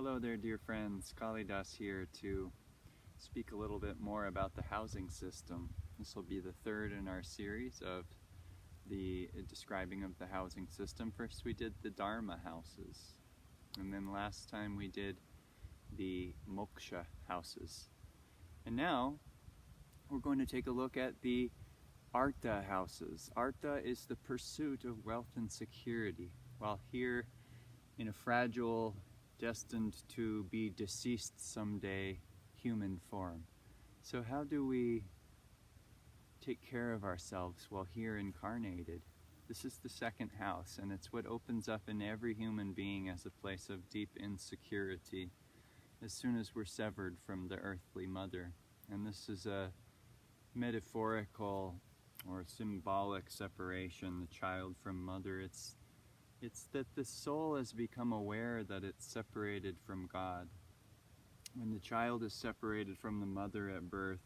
Hello there, dear friends. Kalidas here to speak a little bit more about the housing system. This will be the third in our series of the describing of the housing system. First we did the Dharma houses, and then last time we did the Moksha houses. And now we're going to take a look at the Artha houses. Artha is the pursuit of wealth and security, while here in a fragile, destined to be deceased someday human form. So how do we take care of ourselves while here incarnated? This is the second house, and it's what opens up in every human being as a place of deep insecurity as soon as we're severed from the earthly mother. And this is a metaphorical or symbolic separation, the child from mother. It's that the soul has become aware that it's separated from God. When the child is separated from the mother at birth,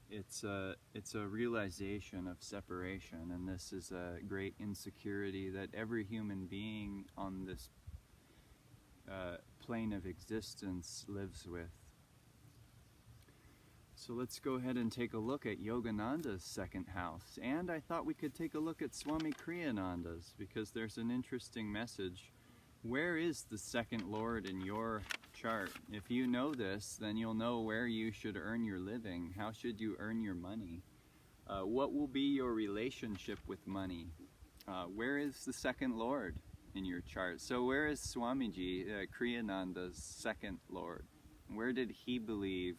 it's a realization of separation, and this is a great insecurity that every human being on this plane of existence lives with. So let's go ahead and take a look at Yogananda's second house. And I thought we could take a look at Swami Kriyananda's, because there's an interesting message. Where is the second Lord in your chart? If you know this, then you'll know where you should earn your living. How should you earn your money? What will be your relationship with money? Where is the second Lord in your chart? So where is Swamiji, Kriyananda's second Lord? Where did he believe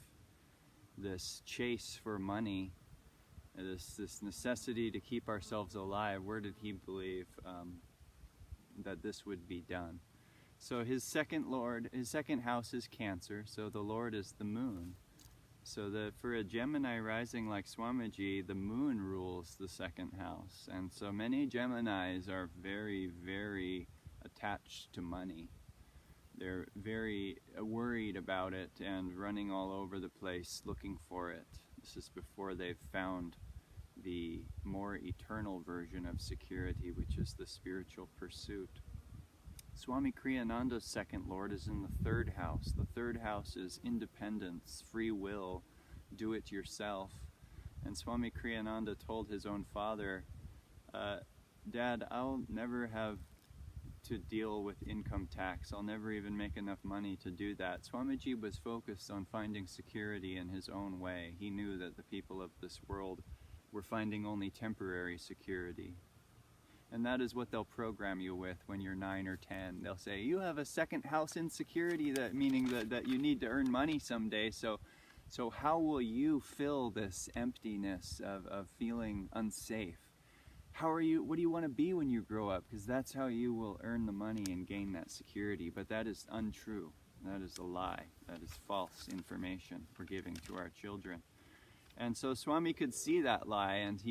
this chase for money, this necessity to keep ourselves alive, where did he believe that this would be done? So his second Lord, his second house is Cancer, so the Lord is the moon. So for a Gemini rising like Swamiji, the moon rules the second house. And so many Geminis are very, very attached to money. They're very worried about it and running all over the place looking for it. This is before they've found the more eternal version of security, which is the spiritual pursuit. Swami Kriyananda's second Lord is in the third house. The third house is independence, free will, do it yourself. And Swami Kriyananda told his own father, Dad, I'll never have to deal with income tax. I'll never even make enough money to do that. Swamiji was focused on finding security in his own way. He knew that the people of this world were finding only temporary security. And that is what they'll program you with when you're 9 or 10. They'll say, you have a second house insecurity, meaning that you need to earn money someday. So how will you fill this emptiness of feeling unsafe? What do you want to be when you grow up? Because that's how you will earn the money and gain that security. But that is untrue. That is a lie. That is false information we're giving to our children. And so Swami could see that lie, and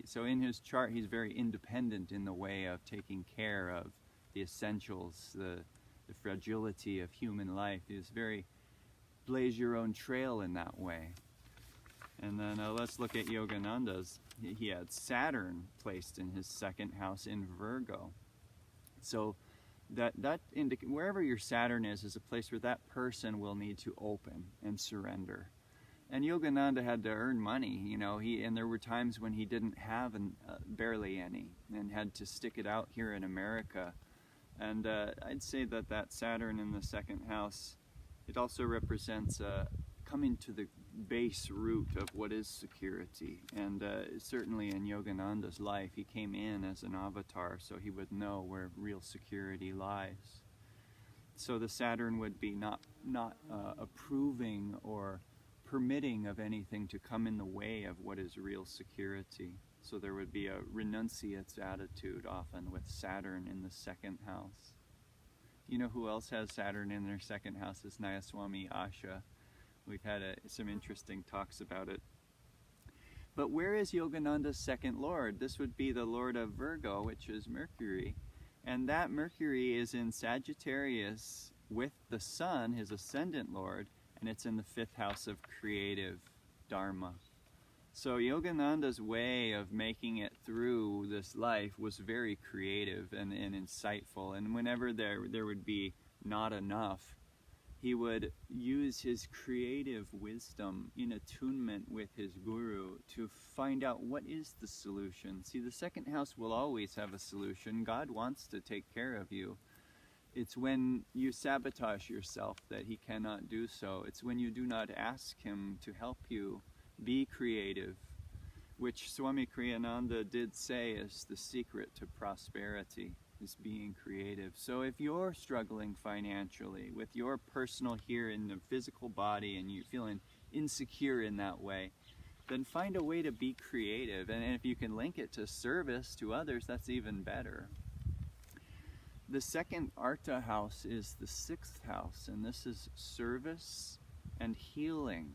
so in his chart he's very independent in the way of taking care of the essentials, the fragility of human life. He's very blaze your own trail in that way. And then let's look at Yogananda's. He had Saturn placed in his second house in Virgo. So wherever your Saturn is a place where that person will need to open and surrender. And Yogananda had to earn money, and there were times when he didn't have barely any and had to stick it out here in America. And I'd say that Saturn in the second house, it also represents coming to the base root of what is security. And certainly in Yogananda's life, he came in as an avatar, so he would know where real security lies. So the Saturn would be not approving or permitting of anything to come in the way of what is real security. So there would be a renunciate's attitude often with Saturn in the second house. You know who else has Saturn in their second house is Nayaswami Asha. We've had some interesting talks about it. But where is Yogananda's second Lord? This would be the Lord of Virgo, which is Mercury. And that Mercury is in Sagittarius with the Sun, his ascendant Lord, and it's in the fifth house of creative Dharma. So Yogananda's way of making it through this life was very creative and insightful. And whenever there would be not enough, he would use his creative wisdom in attunement with his guru to find out what is the solution. See, the second house will always have a solution. God wants to take care of you. It's when you sabotage yourself that he cannot do so. It's when you do not ask him to help you be creative, which Swami Kriyananda did say is the secret to prosperity, is being creative. So if you're struggling financially with your personal here in the physical body and you're feeling insecure in that way, then find a way to be creative. And if you can link it to service to others, that's even better. The second Artha house is the sixth house, and this is service and healing.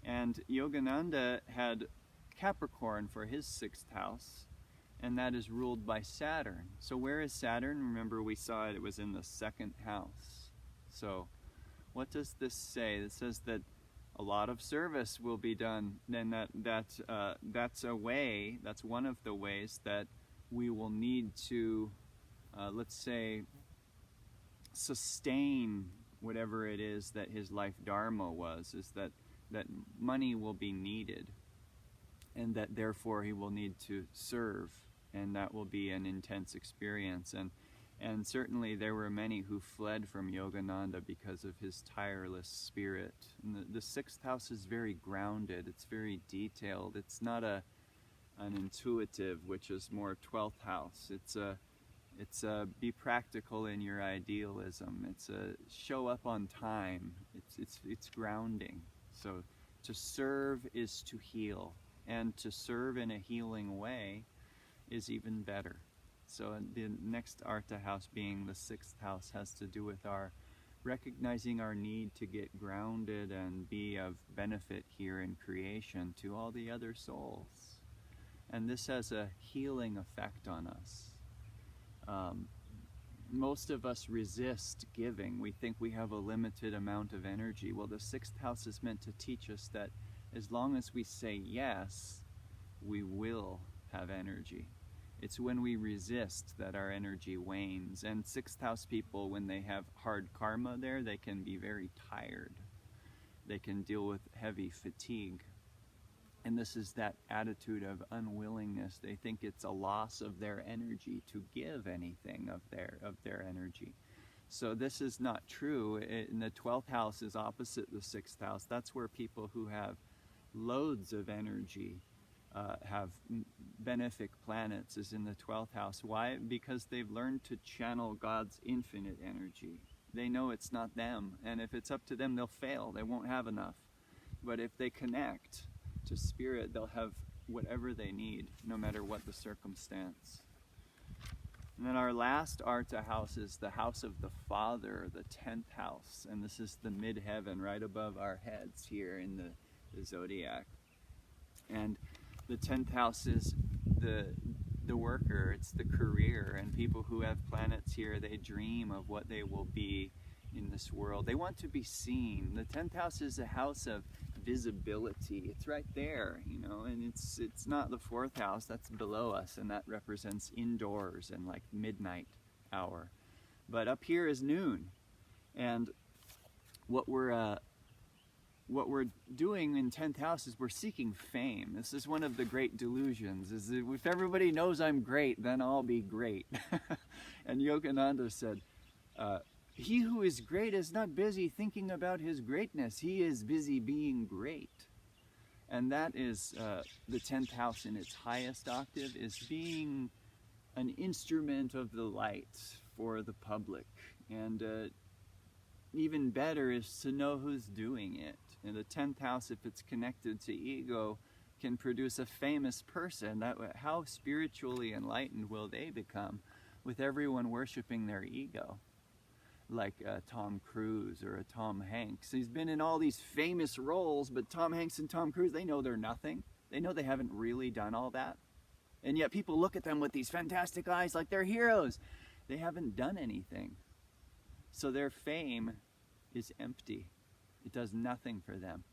And Yogananda had Capricorn for his sixth house, and that is ruled by Saturn. So where is Saturn? Remember, we saw it was in the second house. So what does this say? It says that a lot of service will be done, and that's a way, that's one of the ways that we will need to let's say, sustain whatever it is that his life dharma was, is that money will be needed, and that therefore he will need to serve, and that will be an intense experience. And certainly there were many who fled from Yogananda because of his tireless spirit. And the sixth house is very grounded, it's very detailed, it's not an intuitive, which is more 12th house. It's a be practical in your idealism. It's a show up on time. It's grounding. So to serve is to heal, and to serve in a healing way is even better. So the next Artha house, being the sixth house, has to do with our recognizing our need to get grounded and be of benefit here in creation to all the other souls. And this has a healing effect on us. Most of us resist giving. We think we have a limited amount of energy. Well, the sixth house is meant to teach us that as long as we say yes, we will have energy. It's when we resist that our energy wanes. And sixth house people, when they have hard karma there, they can be very tired. They can deal with heavy fatigue. And this is that attitude of unwillingness. They think it's a loss of their energy to give anything of their energy. So this is not true. And the 12th house is opposite the 6th house. That's where people who have loads of energy have benefic planets, is in the 12th house. Why? Because they've learned to channel God's infinite energy. They know it's not them. And if it's up to them, they'll fail. They won't have enough. But if they connect to spirit, they'll have whatever they need, no matter what the circumstance. And then our last Artha house is the house of the Father, the 10th house. And this is the midheaven right above our heads here in the zodiac. And the 10th house is the worker, it's the career. And people who have planets here, they dream of what they will be in this world. They want to be seen. The 10th house is a house of visibility. It's right there, you know, and it's not the 4th house, that's below us, and that represents indoors and like midnight hour. But up here is noon. And what we're doing in 10th house is we're seeking fame. This is one of the great delusions, is that if everybody knows I'm great, then I'll be great. And Yogananda said, he who is great is not busy thinking about his greatness. He is busy being great. And that is the 10th house in its highest octave, is being an instrument of the light for the public. And even better is to know who's doing it. And the 10th house, if it's connected to ego, can produce a famous person. How spiritually enlightened will they become with everyone worshiping their ego? Like Tom Cruise or a Tom Hanks. He's been in all these famous roles, but Tom Hanks and Tom Cruise, they know they're nothing. They know they haven't really done all that. And yet people look at them with these fantastic eyes like they're heroes. They haven't done anything. So their fame is empty. It does nothing for them.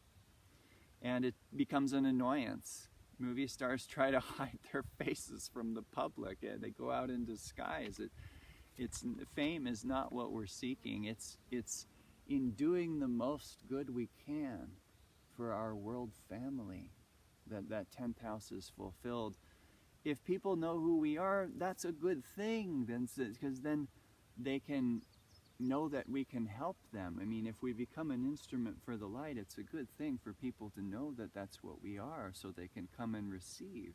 And it becomes an annoyance. Movie stars try to hide their faces from the public. They go out in disguise. Fame is not what we're seeking. It's in doing the most good we can for our world family, that 10th house is fulfilled. If people know who we are, that's a good thing, because then they can know that we can help them. I mean, if we become an instrument for the light, it's a good thing for people to know that that's what we are, so they can come and receive.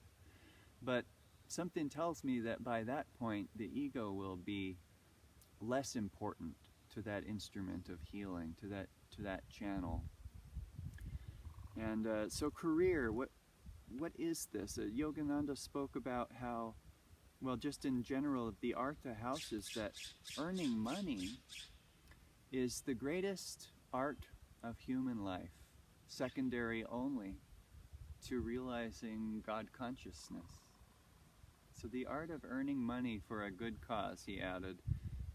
But something tells me that by that point, the ego will be less important to that instrument of healing, to that channel. And so career, what is this? Yogananda spoke about how, well, just in general, the Artha house is that earning money is the greatest art of human life, secondary only to realizing God consciousness. So the art of earning money for a good cause, he added,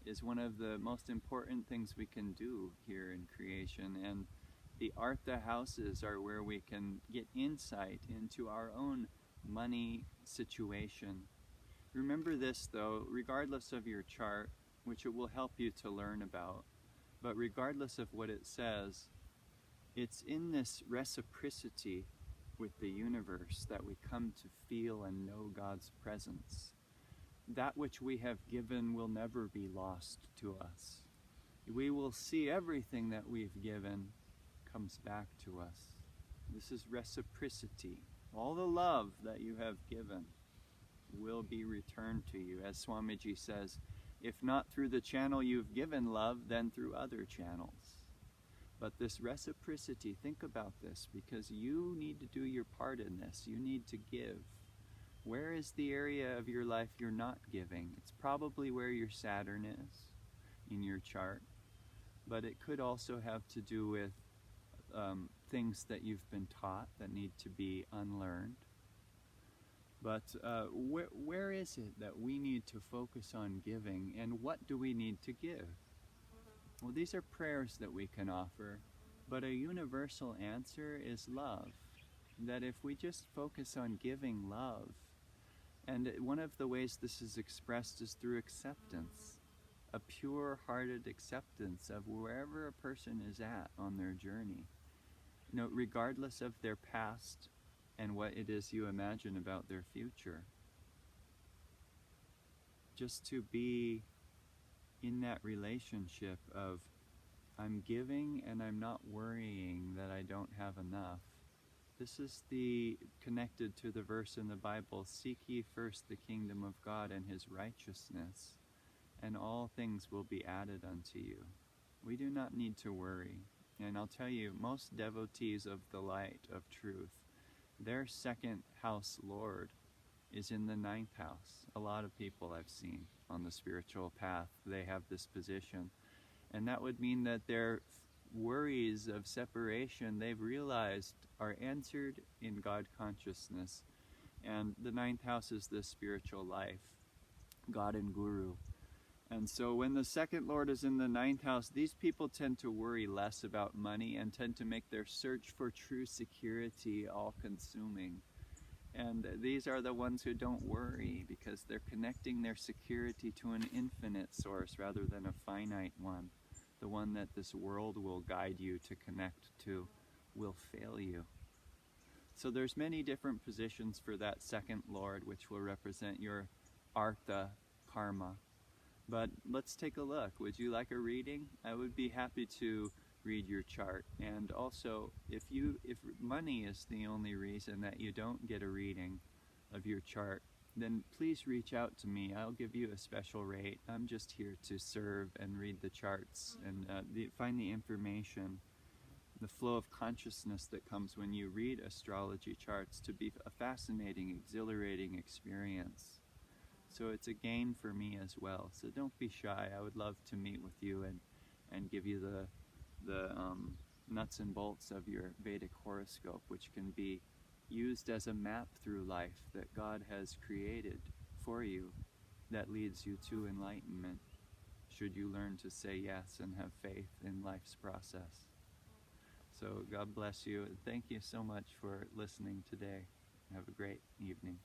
is one of the most important things we can do here in creation. And the Artha houses are where we can get insight into our own money situation. Remember this, though, regardless of your chart, which it will help you to learn about, but regardless of what it says, it's in this reciprocity with the universe that we come to feel and know God's presence. That which we have given will never be lost to us. We will see everything that we've given comes back to us. This is reciprocity. All the love that you have given will be returned to you. As Swamiji says, if not through the channel you've given love, then through other channels. But this reciprocity, think about this, because you need to do your part in this. You need to give. Where is the area of your life you're not giving? It's probably where your Saturn is in your chart. But it could also have to do with things that you've been taught that need to be unlearned. But where is it that we need to focus on giving, and what do we need to give? Well, these are prayers that we can offer, but a universal answer is love. That if we just focus on giving love, and one of the ways this is expressed is through acceptance, a pure-hearted acceptance of wherever a person is at on their journey. You know, regardless of their past and what it is you imagine about their future. Just to be in that relationship of, I'm giving and I'm not worrying that I don't have enough. This is connected to the verse in the Bible, seek ye first the kingdom of God and his righteousness, and all things will be added unto you. We do not need to worry. And I'll tell you, most devotees of the light of truth, their second house lord is in the 9th house. A lot of people I've seen on the spiritual path, they have this position. And that would mean that their worries of separation, they've realized, are answered in God consciousness. And the 9th house is the spiritual life, God and Guru. And so when the second lord is in the 9th house, these people tend to worry less about money and tend to make their search for true security all-consuming. And these are the ones who don't worry, because they're connecting their security to an infinite source rather than a finite one. The one that this world will guide you to connect to will fail you. So there's many different positions for that second lord, which will represent your Artha karma. But let's take a look. Would you like a reading? I would be happy to read your chart. And also, if money is the only reason that you don't get a reading of your chart, then please reach out to me. I'll give you a special rate. I'm just here to serve and read the charts and find the information, the flow of consciousness that comes when you read astrology charts, to be a fascinating, exhilarating experience. So it's a gain for me as well. So don't be shy. I would love to meet with you and give you the nuts and bolts of your Vedic horoscope, which can be used as a map through life that God has created for you that leads you to enlightenment, should you learn to say yes and have faith in life's process. So God bless you. Thank you so much for listening today. Have a great evening.